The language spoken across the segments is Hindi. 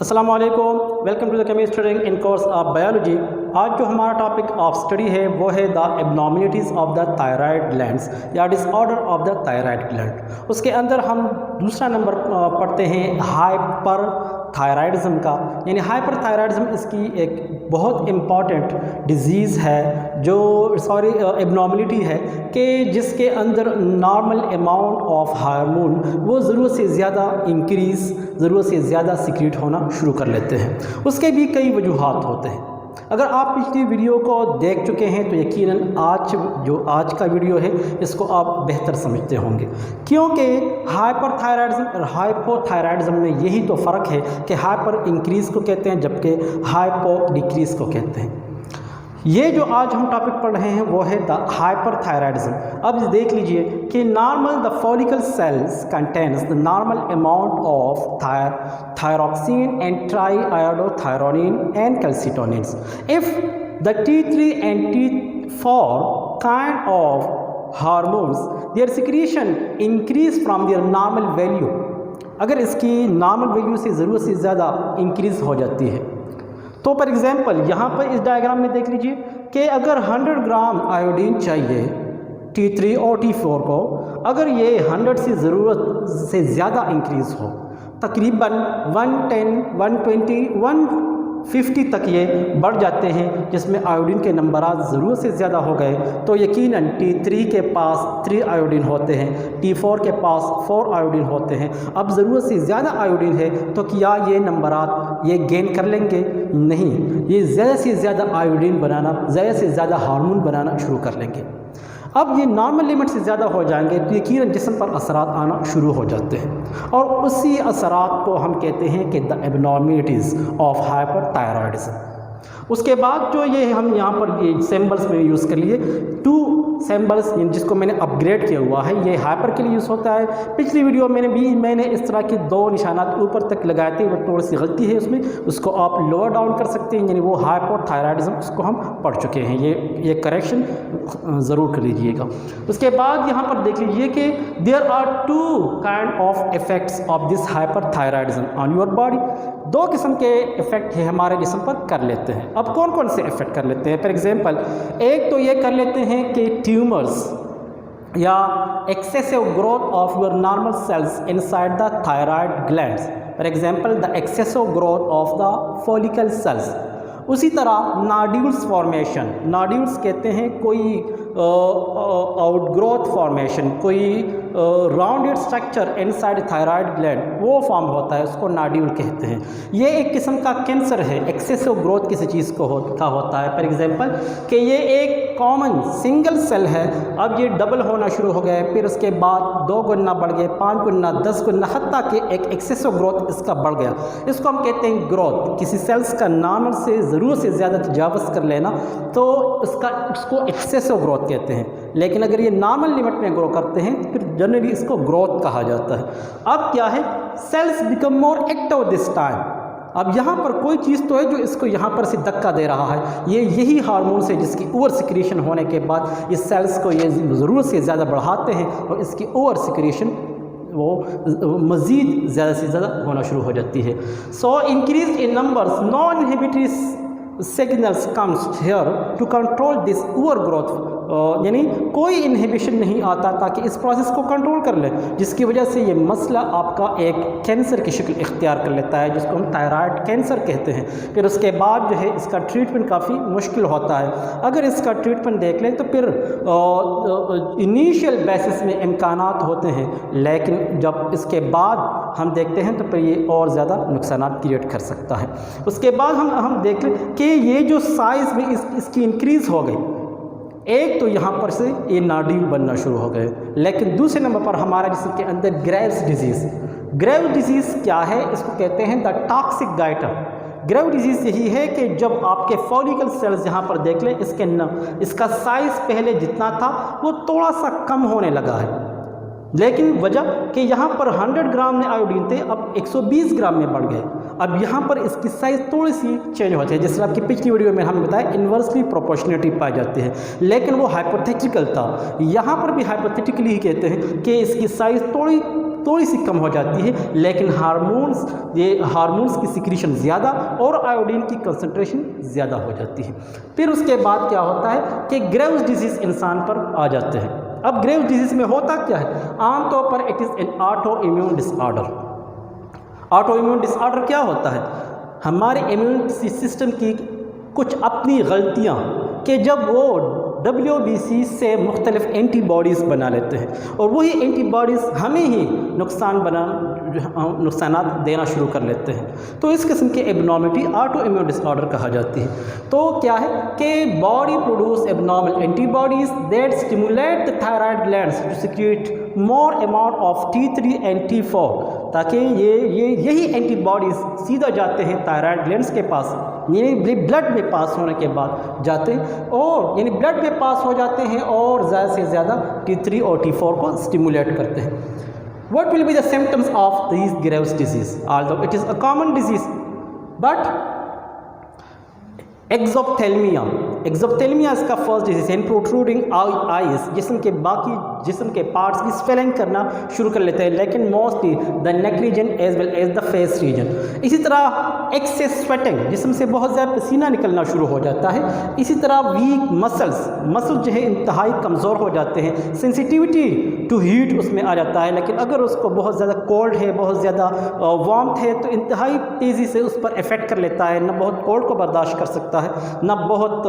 अस्सलाम वालेकुम, welcome to the chemistry in course of biology. आज जो हमारा टॉपिक ऑफ स्टडी है वो है the abnormalities of the thyroid glands या disorder of the thyroid gland. उसके अंदर हम दूसरा नंबर पढ़ते हैं हाइपर थायराइडिज्म का, यानी हाइपर थायराइडिज्म इसकी एक बहुत इम्पॉर्टेंट डिजीज़ है जो एबनॉर्मलिटी है कि जिसके अंदर नॉर्मल अमाउंट ऑफ हार्मोन वो ज़रूरत से ज़्यादा इंक्रीज़, ज़रूरत से ज़्यादा सीक्रेट होना शुरू कर लेते हैं। उसके भी कई वजूहात होते हैं। अगर आप पिछली वीडियो को देख चुके हैं तो यकीनन आज का वीडियो है इसको आप बेहतर समझते होंगे, क्योंकि हाइपर थायराइडिज्म और हाइपोथायराइडिज्म में यही तो फ़र्क है कि हाइपर इंक्रीज़ को कहते हैं जबकि हाइपो डिक्रीज़ को कहते हैं। ये जो आज हम टॉपिक पढ़ रहे हैं वो है द हाइपर थायराइडिज्म। अब देख लीजिए कि normal the follicle cells contains the normal amount of thyroxine and triiodothyronine and calcitonins. If the T3 and T4 kind of hormones their secretion increase from their normal value, अगर इसकी नॉर्मल वैल्यू से ज़रूरत से ज़्यादा इंक्रीज़ हो जाती है तो फॉर एग्ज़ाम्पल यहाँ पर इस डायग्राम में देख लीजिए कि अगर 100 ग्राम आयोडीन चाहिए T3 और T4 को, अगर ये 100 से ज़रूरत से ज़्यादा इंक्रीज़ हो, तकरीबन 110, 120, 150 तक ये बढ़ जाते हैं, जिसमें आयोडीन के नंबरात ज़रूरत से ज़्यादा हो गए तो यकीनन T3 के पास 3 आयोडीन होते हैं, T4 के पास 4 आयोडीन होते हैं। अब ज़रूरत से ज़्यादा आयोडीन है तो क्या ये नंबरात ये गेन कर लेंगे? नहीं, ये ज़्यादा से ज़्यादा आयोडीन बनाना, ज़्यादा से ज़्यादा हार्मोन बनाना शुरू कर लेंगे। अब ये नॉर्मल लिमिट से ज़्यादा हो जाएंगे तो यकीनन जिस्म पर असरात आना शुरू हो जाते हैं और उसी असरात को हम कहते हैं कि the abnormalities of hyper thyroidism. उसके बाद जो ये हम यहाँ पर ये सिंबल्स में यूज़ कर लिए, 2 सिंबल्स जिसको मैंने अपग्रेड किया हुआ है, ये हाइपर के लिए यूज़ होता है। पिछली वीडियो में मैंने इस तरह के 2 निशानात ऊपर तक लगाए थे, वो थोड़ी सी गलती है उसमें, उसको आप लोअर डाउन कर सकते हैं, यानी वो हाइपोथायराइडिज्म उसको हम पढ़ चुके हैं। ये करेक्शन ज़रूर कर लीजिएगा। उसके बाद यहाँ पर देख लीजिए कि there are 2 kind of effects of this hyperthyroidism on your body. 2 किस्म के इफ़ेक्ट है हमारे जिस्म पर कर लेते हैं। अब कौन कौन से इफ़ेक्ट कर लेते हैं? फॉर एग्जांपल एक तो ये कर लेते हैं कि ट्यूमर्स या excessive growth of your normal sales inside the thyroid glands. For example the excessive growth of the follicle sales. उसी तरह नोड्यूल्स फॉर्मेशन, नोड्यूल्स कहते हैं कोई आउटग्रोथ फॉर्मेशन, कोई rounded structure inside thyroid gland वो फॉर्म होता है, उसको नोड्यूल कहते हैं। ये एक किस्म का कैंसर है, एक्सेसिव ग्रोथ किसी चीज़ को होता है। फॉर एग्जांपल कि ये एक कॉमन सिंगल सेल है, अब ये डबल होना शुरू हो गए, फिर उसके बाद 2 गुना बढ़ गए, 5 गुना, 10 गुना, हत्ता कि एक एक्सेसिव ग्रोथ इसका बढ़ गया। इसको हम कहते हैं ग्रोथ। किसी सेल्स का नॉर्मल से ज़रूरत से ज़्यादा तजावज़ कर लेना तो उसको एक्सेसिव ग्रोथ कहते हैं। लेकिन अगर ये नॉर्मल लिमिट में ग्रो करते हैं तो फिर जनरली इसको ग्रोथ कहा जाता है। अब क्या है, sales become more active this time. अब यहाँ पर कोई चीज़ तो है जो इसको यहाँ पर से धक्का दे रहा है, यही हार्मोन है जिसकी ओवर सिक्रीशन होने के बाद इस सेल्स को ये ज़रूरत से ज़्यादा बढ़ाते हैं और इसकी ओवर सिक्रीशन वो मज़ीद ज़्यादा से ज़्यादा होना शुरू हो जाती है। So increase in numbers non inhibitory signals comes here to control this overgrowth, यानी कोई इनहिबिशन नहीं आता ताकि इस प्रोसेस को कंट्रोल कर ले, जिसकी वजह से ये मसला आपका एक कैंसर की शक्ल इख्तियार कर लेता है, जिसको हम थायराइड कैंसर कहते हैं। फिर उसके बाद जो है इसका ट्रीटमेंट काफ़ी मुश्किल होता है। अगर इसका ट्रीटमेंट देख लें तो फिर इनिशियल बेसिस में इम्कानात होते हैं, लेकिन जब इसके बाद हम देखते हैं तो फिर ये और ज़्यादा नुकसानात क्रिएट कर सकता है। उसके बाद हम देख लें कि ये जो साइज़ में इसकी इंक्रीज़ हो गई, एक तो यहाँ पर से ये नोड्यूल बनना शुरू हो गए, लेकिन दूसरे नंबर पर हमारे जिस्म के अंदर ग्रेव्स डिजीज़। ग्रेव डिजीज़ क्या है? इसको कहते हैं the toxic goitre. Grave disease यही है कि जब आपके फॉलिकल सेल्स यहाँ पर देख लें, इसका साइज़ पहले जितना था वो थोड़ा सा कम होने लगा है, लेकिन वजह कि यहाँ पर 100 ग्राम में आयोडीन थे, अब 120 ग्राम में बढ़ गए। अब यहाँ पर इसकी साइज़ थोड़ी सी चेंज होती है, जैसे आपकी पिछली वीडियो में हमने बताया इन्वर्सली प्रोपोर्शनलिटी पाई जाती है, लेकिन वो हाइपोथेटिकल था। यहाँ पर भी हाइपोथेटिकली ही कहते हैं कि इसकी साइज़ थोड़ी थोड़ी सी कम हो जाती है, लेकिन हार्मोन्स की सिक्रीशन ज़्यादा और आयोडीन की कंसंट्रेशन ज़्यादा हो जाती है। फिर उसके बाद क्या होता है कि ग्रेव्स डिजीज़ इंसान पर आ जाते हैं। अब ग्रेव्स डिजीज़ में होता क्या है, आमतौर पर it is an auto immune disorder. Auto immune disorder क्या होता है, हमारे इम्यून सिस्टम की कुछ अपनी गलतियाँ कि जब वो WBC से मुख्तलिफ एंटीबॉडीज़ बना लेते हैं और वही एंटीबॉडीज़ हमें ही नुकसानात देना शुरू कर लेते हैं, तो इस किस्म की एबनॉर्मलिटी ऑटो इम्यून डिसऑर्डर कहा जाती है। तो क्या है कि body produce abnormal antibodies that stimulate the thyroid glands to secrete more amount of T3 and T4, ताकि यही एंटीबॉडीज़ सीधा जाते हैं थायराइड ग्लैंड्स के पास, यानी ब्लड में पास होने के बाद जाते हैं और यानी ब्लड में पास हो जाते हैं और ज़्यादा से ज़्यादा T3 और T4 को स्टिमुलेट करते हैं। What will be the symptoms of these Graves' disease? Although it is a common disease, but एक्सोप्थेल्मिया इसका फर्स्ट डिजीज है। प्रोट्रूडिंग आईज, जिस्म के पार्ट्स की स्वेलिंग करना शुरू कर लेते हैं, लेकिन mostly the neck region as well as the face region. इसी तरह एक्सेस स्वेटिंग, जिस्म से बहुत ज़्यादा पसीना निकलना शुरू हो जाता है। इसी तरह वीक मसल्स जो है इंतहाई कमज़ोर हो जाते हैं। सेंसिटिविटी टू हीट उसमें आ जाता है, लेकिन अगर उसको बहुत ज़्यादा कोल्ड है, बहुत ज़्यादा वार्मथ है, तो इंतहाई तेज़ी से उस पर इफ़ेक्ट कर लेता है, न बहुत कोल्ड को बर्दाश्त कर सकता है, ना बहुत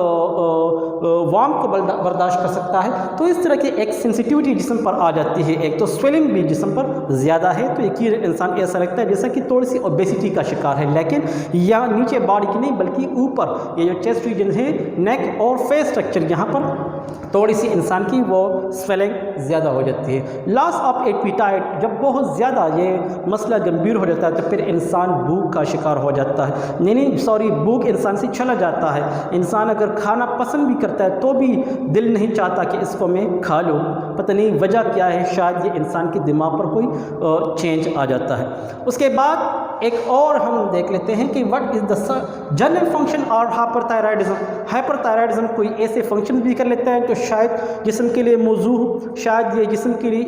वार्म को बर्दाश्त कर सकता है। तो इस तरह की एक सेंसिटिविटी जिस्म पर आ जाती है। एक तो स्वेलिंग भी जिस्म पर ज़्यादा है, तो एक इंसान ऐसा लगता है जैसा कि थोड़ी सी ओबेसिटी का शिकार है, लेकिन यह नीचे बॉडी की नहीं बल्कि ऊपर ये जो चेस्ट रीजन है, नेक और फेस स्ट्रक्चर, यहाँ पर थोड़ी सी इंसान की वो स्वेलिंग ज़्यादा हो जाती है। लॉस ऑफ एपेटाइट, जब बहुत ज़्यादा ये मसला गंभीर हो जाता है तो फिर इंसान भूख का शिकार हो जाता है, भूख इंसान से चला जाता है। इंसान अगर खाना पसंद भी करता है तो भी दिल नहीं चाहता कि इसको मैं खा लूँ, पता नहीं वजह क्या है, शायद ये इंसान के दिमाग पर कोई चेंज आ जाता है। उसके बाद एक और हम देख लेते हैं कि what is the general function और हाइपरथायराइडिज्म कोई ऐसे फंक्शन भी कर लेता है तो शायद जिस्म के लिए मौजू, शायद ये जिस्म के लिए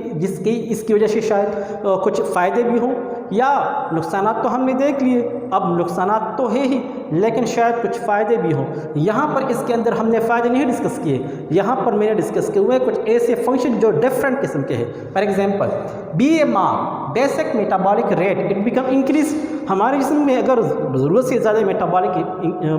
इसकी वजह से शायद कुछ फ़ायदे भी हों या नुकसानात तो हमने देख लिए, अब नुकसानात तो है ही लेकिन शायद कुछ फ़ायदे भी हों। यहाँ पर इसके अंदर हमने फ़ायदे नहीं डिस्कस किए, यहाँ पर मैंने डिस्कस किए हुए कुछ ऐसे फंक्शन जो डिफरेंट किस्म के हैं। For example BMR, basic metabolic rate, it become increase. हमारे जिस्म में अगर ज़रूरत से ज़्यादा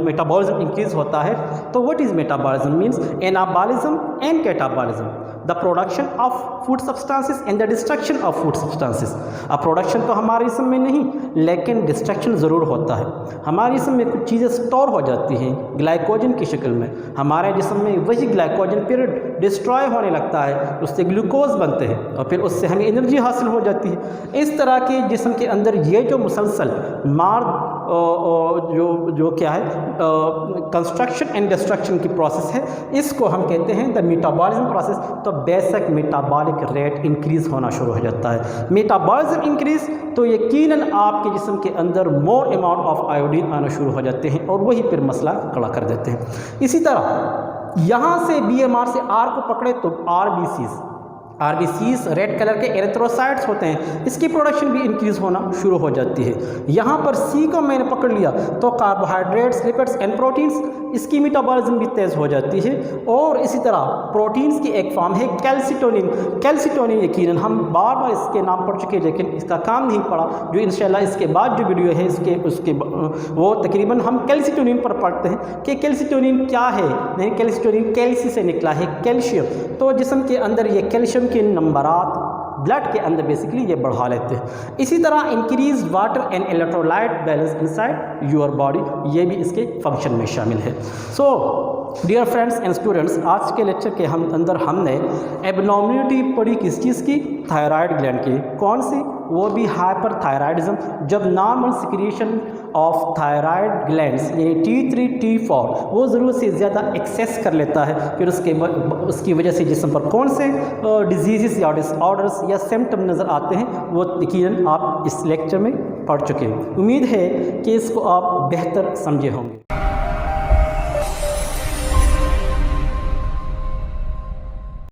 मेटाबॉलिज्म इंक्रीज़ होता है तो what is metabolism means anabolism and catabolism, the production of food substances and the destruction of food substances. अब प्रोडक्शन तो हमारे जिस्म में नहीं लेकिन डिस्ट्रक्शन ज़रूर होता है। हमारे जिस्म में कुछ चीज़ें स्टोर हो जाती हैं ग्लाइकोजन की शक्ल में, हमारे जिस्म में वही ग्लाइकोजन फिर डिस्ट्रॉय होने लगता है, उससे ग्लूकोज बनते हैं और फिर उससे हमें एनर्जी हासिल हो जाती है। इस तरह के जिस्म के अंदर ये जो मुसलसल जो क्या है कंस्ट्रक्शन एंड डिस्ट्रक्शन की प्रोसेस है, इसको हम कहते हैं द मेटाबॉलिज्म प्रोसेस। तो बेसिक मेटाबॉलिक रेट इंक्रीज़ होना शुरू हो जाता है। मेटाबॉलिज्म इंक्रीज़ तो यकीनन आपके जिस्म के अंदर मोर अमाउंट ऑफ आयोडीन आना शुरू हो जाते हैं और वही फिर मसला खड़ा कर देते हैं। इसी तरह यहाँ से BMR से R को पकड़े तो RBCs रेड कलर के एरिथ्रोसाइट्स होते हैं, इसकी प्रोडक्शन भी इंक्रीज़ होना शुरू हो जाती है। यहाँ पर C को मैंने पकड़ लिया तो कार्बोहाइड्रेट्स, लिपिड्स एंड प्रोटीन्स, इसकी मेटाबॉलिज्म भी तेज़ हो जाती है। और इसी तरह प्रोटीन्स की एक फॉर्म है कैल्सिटोनिन यकीनन हम बार बार इसके नाम पढ़ चुके हैं लेकिन इसका काम नहीं पड़ा, जो इंशाल्लाह इसके बाद जो वीडियो है उसके वो तकरीबन हम कैल्सिटोनिन पर पढ़ते हैं कि कैल्सिटोनिन क्या है। नहीं, कैल्सिटोनिन कैल्सी से निकला है, कैल्शियम। तो जिस्म के अंदर ये कैल्शियम के नंबरात ब्लड के अंदर बेसिकली ये बढ़ा लेते हैं। इसी तरह increase water and electrolyte balance inside your body, ये भी इसके फंक्शन में शामिल है। So dear friends and students, आज के लेक्चर के अंदर हमने एबनॉर्मलिटी पढ़ी किस चीज़ की, थायराइड ग्लैंड की। कौन सी? वो भी हाइपरथायराइडिज्म, जब normal secretion of thyroid glands यानी T3 T4 वो ज़रूरत से ज़्यादा एक्सेस कर लेता है, फिर उसकी वजह से जिस्म पर कौन से डिजीज़ या डिसऑर्डर्स या सिम्टम नज़र आते हैं वो यकीनन आप इस लेक्चर में पढ़ चुके हैं। उम्मीद है कि इसको आप बेहतर समझे होंगे।